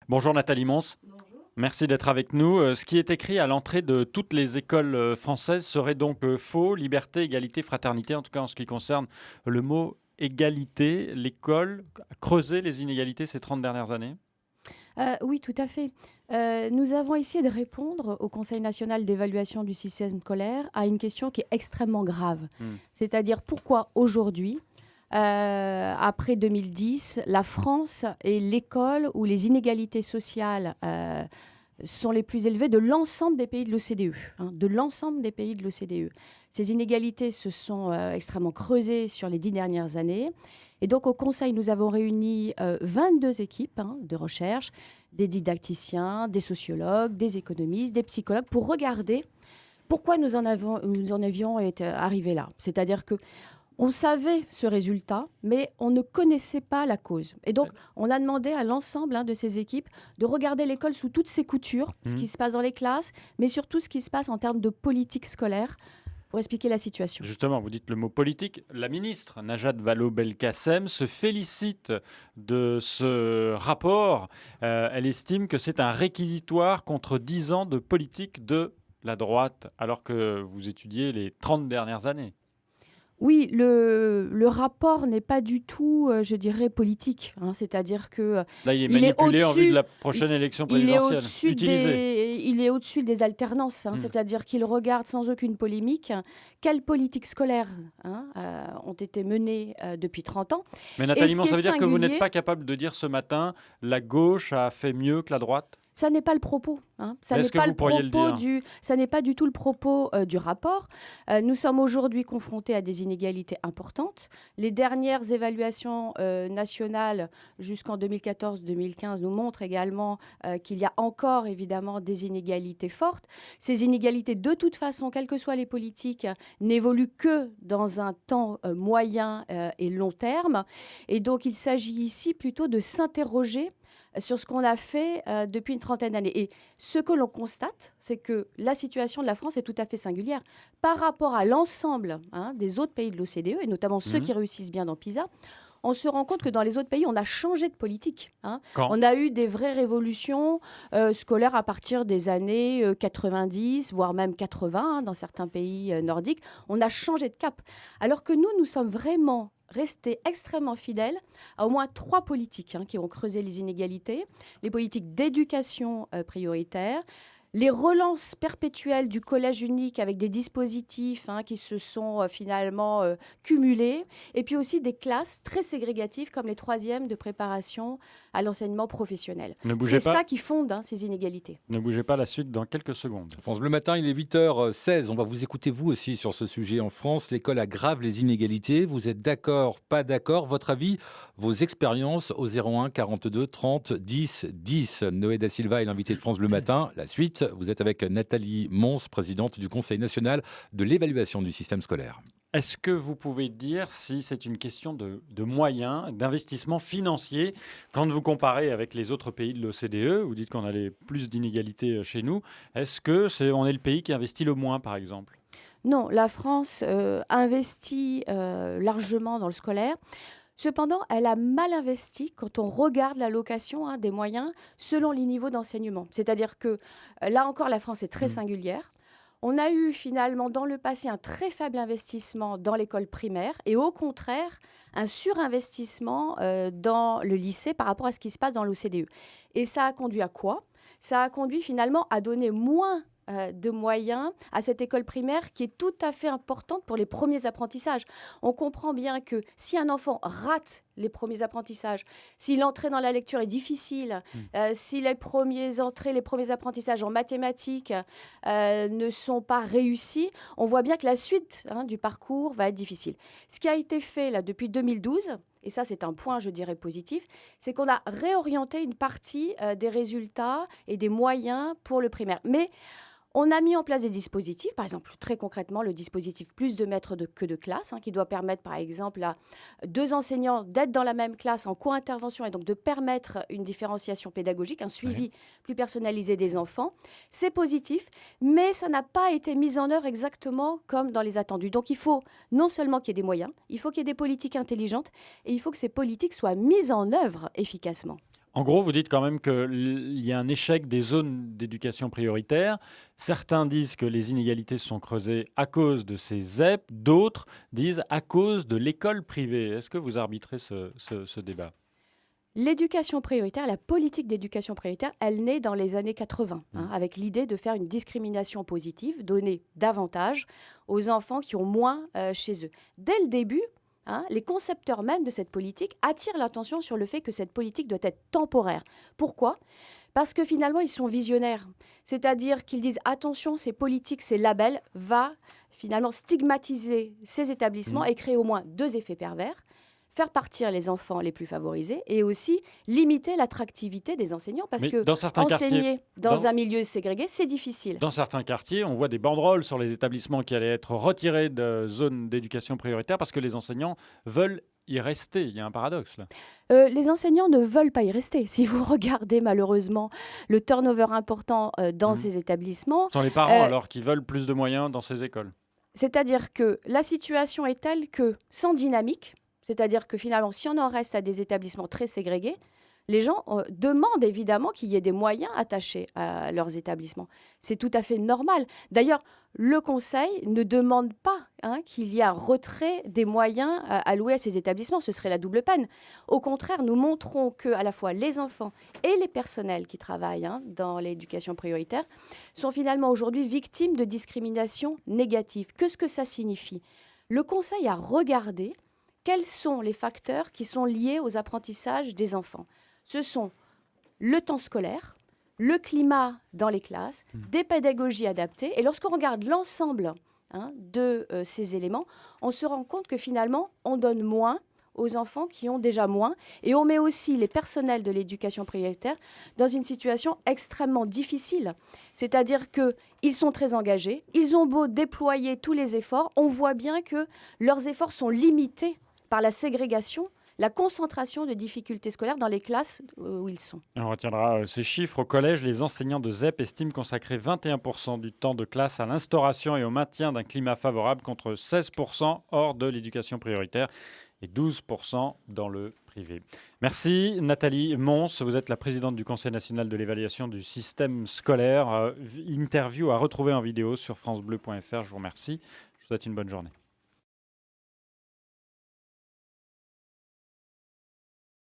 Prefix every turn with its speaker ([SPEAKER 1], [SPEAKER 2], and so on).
[SPEAKER 1] Bonjour Nathalie Mons, merci d'être avec nous. Ce qui est écrit à l'entrée de toutes les écoles françaises serait donc faux, liberté, égalité, fraternité, en tout cas en ce qui concerne le mot égalité. L'école a creusé les inégalités ces 30 dernières années.
[SPEAKER 2] Oui, tout à fait. Nous avons essayé de répondre au Conseil national d'évaluation du système scolaire à une question qui est extrêmement grave.
[SPEAKER 1] Hmm.
[SPEAKER 2] C'est-à-dire pourquoi aujourd'hui, après 2010, la France est l'école où les inégalités sociales sont les plus élevées de l'ensemble des pays de l'OCDE. De l'ensemble des pays de l'OCDE. Ces inégalités se sont extrêmement creusées sur les 10 dernières années. Et donc au Conseil, nous avons réuni 22 équipes de recherche, des didacticiens, des sociologues, des économistes, des psychologues, pour regarder pourquoi nous en avions été arrivés là. C'est-à-dire que on savait ce résultat, mais on ne connaissait pas la cause. Et donc, on a demandé à l'ensemble de ces équipes de regarder l'école sous toutes ses coutures, ce qui se passe dans les classes, mais surtout ce qui se passe en termes de politique scolaire, pour expliquer la situation.
[SPEAKER 1] Justement, vous dites le mot politique. La ministre Najat Vallaud-Belkacem se félicite de ce rapport. Elle estime que c'est un réquisitoire contre 10 ans de politique de la droite, alors que vous étudiez les 30 dernières années.
[SPEAKER 2] Oui, le rapport n'est pas du tout, je dirais, politique. C'est-à-dire que
[SPEAKER 1] Là, il est
[SPEAKER 2] il est
[SPEAKER 1] manipulé en vue de
[SPEAKER 2] au-dessus,
[SPEAKER 1] la prochaine élection
[SPEAKER 2] il est
[SPEAKER 1] présidentielle.
[SPEAKER 2] au-dessus
[SPEAKER 1] Utilisé.
[SPEAKER 2] des alternances. C'est-à-dire qu'il regarde sans aucune polémique quelles politiques scolaires ont été menées depuis 30 ans.
[SPEAKER 1] Mais
[SPEAKER 2] Et
[SPEAKER 1] Nathalie
[SPEAKER 2] ce
[SPEAKER 1] Mons,
[SPEAKER 2] qui est
[SPEAKER 1] ça veut dire que vous n'êtes
[SPEAKER 2] singulier,
[SPEAKER 1] pas capable de dire ce matin la gauche a fait mieux que la droite?
[SPEAKER 2] ça n'est pas le propos. Ça n'est
[SPEAKER 1] Est-ce que
[SPEAKER 2] pas
[SPEAKER 1] vous
[SPEAKER 2] le
[SPEAKER 1] pourriez le
[SPEAKER 2] propos
[SPEAKER 1] dire?
[SPEAKER 2] ça n'est pas du tout le propos du rapport. Nous sommes aujourd'hui confrontés à des inégalités importantes. Les dernières évaluations nationales jusqu'en 2014-2015 nous montrent également qu'il y a encore évidemment des inégalités fortes. Ces inégalités, de toute façon, quelles que soient les politiques, n'évoluent que dans un temps moyen et long terme. Et donc, il s'agit ici plutôt de s'interroger sur ce qu'on a fait depuis une trentaine d'années. Et ce que l'on constate, c'est que la situation de la France est tout à fait singulière. Par rapport à l'ensemble des autres pays de l'OCDE, et notamment ceux qui réussissent bien dans PISA, on se rend compte que dans les autres pays, on a changé de politique.
[SPEAKER 1] Quand?
[SPEAKER 2] On a eu des vraies révolutions scolaires à partir des années 90, voire même 80, dans certains pays nordiques. On a changé de cap. Alors que nous sommes vraiment restés extrêmement fidèles à au moins 3 politiques qui ont creusé les inégalités. Les politiques d'éducation prioritaire, les relances perpétuelles du collège unique avec des dispositifs qui se sont finalement cumulés, et puis aussi des classes très ségrégatives comme les 3e de préparation à l'enseignement professionnel.
[SPEAKER 1] Ne bougez
[SPEAKER 2] C'est
[SPEAKER 1] pas.
[SPEAKER 2] ça qui fonde ces inégalités.
[SPEAKER 1] Ne bougez pas, la suite dans quelques secondes.
[SPEAKER 3] France Bleu Matin, il est 8h16. On va vous écouter, vous aussi, sur ce sujet en France. L'école aggrave les inégalités. Vous êtes d'accord, pas d'accord? Votre avis, vos expériences au 01 42 30 10 10. Noé Da Silva est l'invité de France Bleu Matin. La suite, vous êtes avec Nathalie Mons, présidente du Conseil national de l'évaluation du système scolaire.
[SPEAKER 1] Est-ce que vous pouvez dire si c'est une question de moyens, d'investissement financier? Quand vous comparez avec les autres pays de l'OCDE, vous dites qu'on a plus d'inégalités chez nous. Est-ce que on est le pays qui investit le moins, par exemple?
[SPEAKER 2] Non, la France investit largement dans le scolaire. Cependant, elle a mal investi quand on regarde l'allocation des moyens selon les niveaux d'enseignement. C'est-à-dire que là encore, la France est très singulière. On a eu finalement dans le passé un très faible investissement dans l'école primaire et au contraire un surinvestissement dans le lycée par rapport à ce qui se passe dans l'OCDE. Et ça a conduit à quoi? Ça a conduit finalement à donner moins de moyens à cette école primaire qui est tout à fait importante pour les premiers apprentissages. On comprend bien que si un enfant rate les premiers apprentissages, si l'entrée dans la lecture est difficile, si les premiers apprentissages en mathématiques ne sont pas réussis, on voit bien que la suite du parcours va être difficile. Ce qui a été fait là depuis 2012, et ça c'est un point je dirais positif, c'est qu'on a réorienté une partie des résultats et des moyens pour le primaire. Mais on a mis en place des dispositifs, par exemple, très concrètement, le dispositif plus de maîtres que de classe, qui doit permettre, par exemple, à 2 enseignants d'être dans la même classe en co-intervention et donc de permettre une différenciation pédagogique, un suivi plus personnalisé des enfants. C'est positif, mais ça n'a pas été mis en œuvre exactement comme dans les attendus. Donc il faut non seulement qu'il y ait des moyens, il faut qu'il y ait des politiques intelligentes et il faut que ces politiques soient mises en œuvre efficacement.
[SPEAKER 1] En gros, vous dites quand même qu'il y a un échec des zones d'éducation prioritaire. Certains disent que les inégalités se sont creusées à cause de ces ZEP, d'autres disent à cause de l'école privée. Est-ce que vous arbitrez ce débat?
[SPEAKER 2] L'éducation prioritaire, la politique d'éducation prioritaire, elle naît dans les années 80, avec l'idée de faire une discrimination positive, donner davantage aux enfants qui ont moins chez eux. Dès le début, les concepteurs même de cette politique attirent l'attention sur le fait que cette politique doit être temporaire. Pourquoi ? Parce que finalement, ils sont visionnaires. C'est-à-dire qu'ils disent, attention, ces politiques, ces labels, va finalement stigmatiser ces établissements et créer au moins 2 effets pervers. Faire partir les enfants les plus favorisés et aussi limiter l'attractivité des enseignants parce
[SPEAKER 1] Mais
[SPEAKER 2] que
[SPEAKER 1] dans certains
[SPEAKER 2] enseigner
[SPEAKER 1] quartiers,
[SPEAKER 2] dans un milieu ségrégé, c'est difficile.
[SPEAKER 1] dans certains quartiers, on voit des banderoles sur les établissements qui allaient être retirés de zones d'éducation prioritaire parce que les enseignants veulent y rester. Il y a un paradoxe là.
[SPEAKER 2] Les enseignants ne veulent pas y rester. Si vous regardez malheureusement le turnover important dans ces établissements,
[SPEAKER 1] Ce sont les parents alors qui veulent plus de moyens dans ces écoles.
[SPEAKER 2] c'est-à-dire que la situation est telle que sans dynamique, c'est-à-dire que finalement, si on en reste à des établissements très ségrégés, les gens demandent évidemment qu'il y ait des moyens attachés à leurs établissements. C'est tout à fait normal. D'ailleurs, le Conseil ne demande pas qu'il y ait un retrait des moyens alloués à ces établissements. Ce serait la double peine. Au contraire, nous montrons que à la fois les enfants et les personnels qui travaillent dans l'éducation prioritaire sont finalement aujourd'hui victimes de discrimination négative. Qu'est-ce que ça signifie ? Le Conseil a regardé quels sont les facteurs qui sont liés aux apprentissages des enfants. Ce sont le temps scolaire, le climat dans les classes, des pédagogies adaptées. Et lorsqu'on regarde l'ensemble de ces éléments, on se rend compte que finalement, on donne moins aux enfants qui ont déjà moins. Et on met aussi les personnels de l'éducation prioritaire dans une situation extrêmement difficile. C'est-à-dire qu'ils sont très engagés, ils ont beau déployer tous les efforts, on voit bien que leurs efforts sont limités par la ségrégation, la concentration de difficultés scolaires dans les classes où ils sont.
[SPEAKER 1] On retiendra ces chiffres. Au collège, les enseignants de ZEP estiment consacrer 21% du temps de classe à l'instauration et au maintien d'un climat favorable contre 16% hors de l'éducation prioritaire et 12% dans le privé. Merci Nathalie Mons, vous êtes la présidente du Conseil national de l'évaluation du système scolaire. Interview à retrouver en vidéo sur francebleu.fr. Je vous remercie. Je vous souhaite une bonne journée.